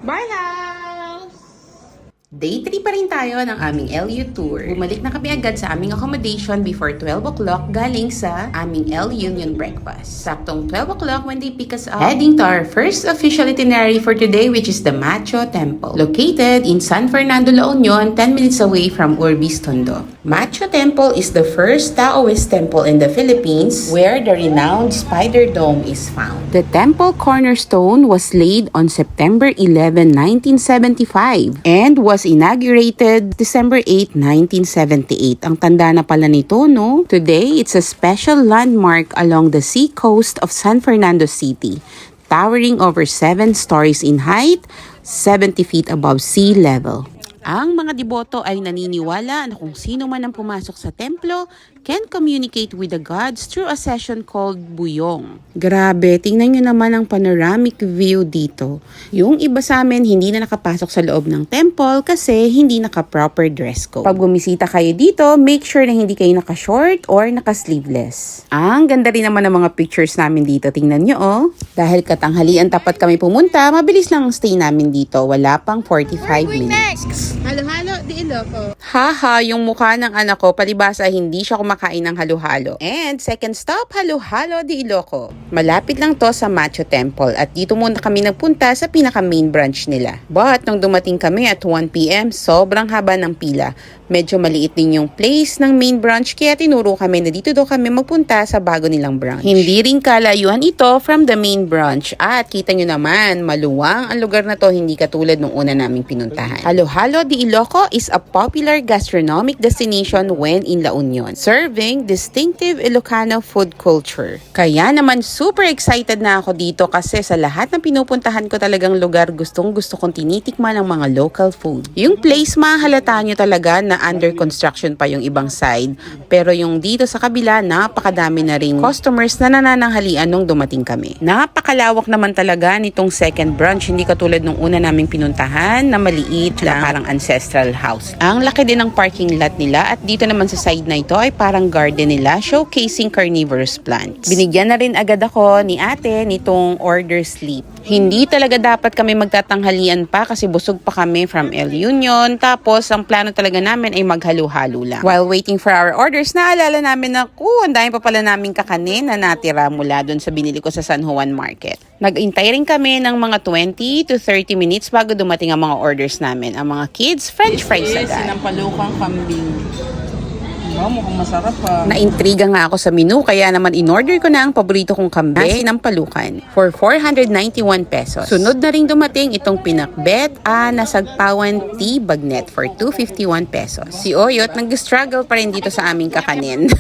Bye, house! Day 3 pa rin tayo ng aming LU tour. Bumalik na kami agad sa aming accommodation before 12 o'clock galing sa aming LU Union breakfast. Saktong 12 o'clock when they pick us up, heading to our first official itinerary for today, which is the Macho Temple. Located in San Fernando, La Union, 10 minutes away from Urbis, Tondo. Macho Temple is the first Taoist temple in the Philippines where the renowned Spider Dome is found. The temple cornerstone was laid on September 11, 1975 and was inaugurated December 8, 1978. Ang tanda na pala nito, no? Today, it's a special landmark along the sea coast of San Fernando City, towering over 7 stories in height, 70 feet above sea level. Ang mga deboto ay naniniwala na kung sino man ang pumasok sa templo can communicate with the gods through a session called buyong. Grabe, tingnan nyo naman ang panoramic view dito. Yung iba sa amin hindi na nakapasok sa loob ng temple kasi hindi naka-proper dress code. Pag bumisita kayo dito, make sure na hindi kayo naka-short or naka-sleeveless. Ang ganda rin naman ng mga pictures namin dito. Tingnan nyo, oh. Dahil katanghalian tapat kami pumunta, mabilis lang ang stay namin dito. Wala pang 45 minutes. Next! Halo-halo, di Ilocos. Haha, yung mukha ng anak ko, palibasa hindi siya kumakain ng halo-halo. And second stop, halo-halo di Iloco. Malapit lang to sa Macho Temple at dito muna kami nagpunta sa pinaka-main branch nila. But nung dumating kami at 1 PM, sobrang haba ng pila. Medyo maliit din yung place ng main branch kaya tinuro kami na dito daw kami magpunta sa bago nilang branch. Hindi rin kalayuan ito from the main branch at kita nyo naman, maluwang ang lugar na to, hindi katulad nung una naming pinuntahan. Halo-halo di Iloco is a popular gastronomic destination when in La Union, serving distinctive Ilocano food culture. Kaya naman super excited na ako dito kasi sa lahat ng pinupuntahan ko talagang lugar gustong-gusto kong tinitikman ng mga local food. Yung place mahalata nyo talaga na under construction pa yung ibang side, pero yung dito sa kabila napakadami na rin customers na nanananghalian nung dumating kami. Napakalawak naman talaga nitong second branch, hindi katulad nung una naming pinuntahan na maliit lang, parang ancestral house. Ang laki din ng parking lot nila at dito naman sa side na ito ay parang garden nila showcasing carnivorous plants. Binigyan na rin agad ako ni ate nitong order slip. Hindi talaga dapat kami magtatanghalian pa kasi busog pa kami from El Union. Tapos, ang plano talaga namin ay maghalo-halo lang. While waiting for our orders, naalala namin na, ang dami pa pala namin kakanin na natira mula dun sa binili ko sa San Juan Market. Nag-intay rin kami ng mga 20 to 30 minutes bago dumating ang mga orders namin. Ang mga kids, french fries agad. Sinampalukang kambing. Mukhang masarap pa. Naintriga nga ako sa menu kaya naman in-order ko na ang paborito kong kambing ng palukan for 491 pesos. Sunod na rin dumating itong pinakbet na sagpawan tea bagnet for 251 pesos. Si Oyot nag-struggle pa rin dito sa aming kakanin.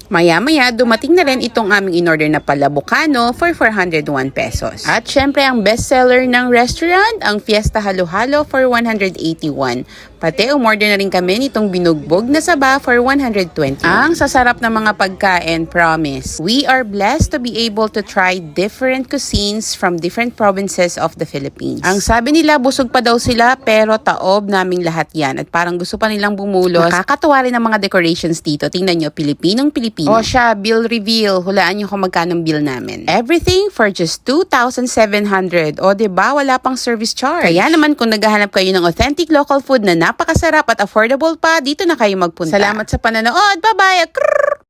Maya-maya, dumating na rin itong aming in-order na palabukano for 401 pesos. At syempre, ang bestseller ng restaurant, ang Fiesta Halo-Halo for 181. Pati umorder na rin kami nitong binugbog na saba for 120. Ang sasarap ng mga pagkain, promise. We are blessed to be able to try different cuisines from different provinces of the Philippines. Ang sabi nila, busog pa daw sila pero taob naming lahat yan. At parang gusto pa nilang bumulos. Nakakatuwa rin ang mga decorations dito. Tingnan nyo, Pilipinong-Pilipino. O siya, bill reveal. Hulaan nyo kung magkano bill namin. Everything for just 2,700. O diba, wala pang service charge. Kaya naman kung naghahanap kayo ng authentic local food na napakasarap at affordable pa, dito na kayo magpunta. Salamat sa panonood. Bye-bye!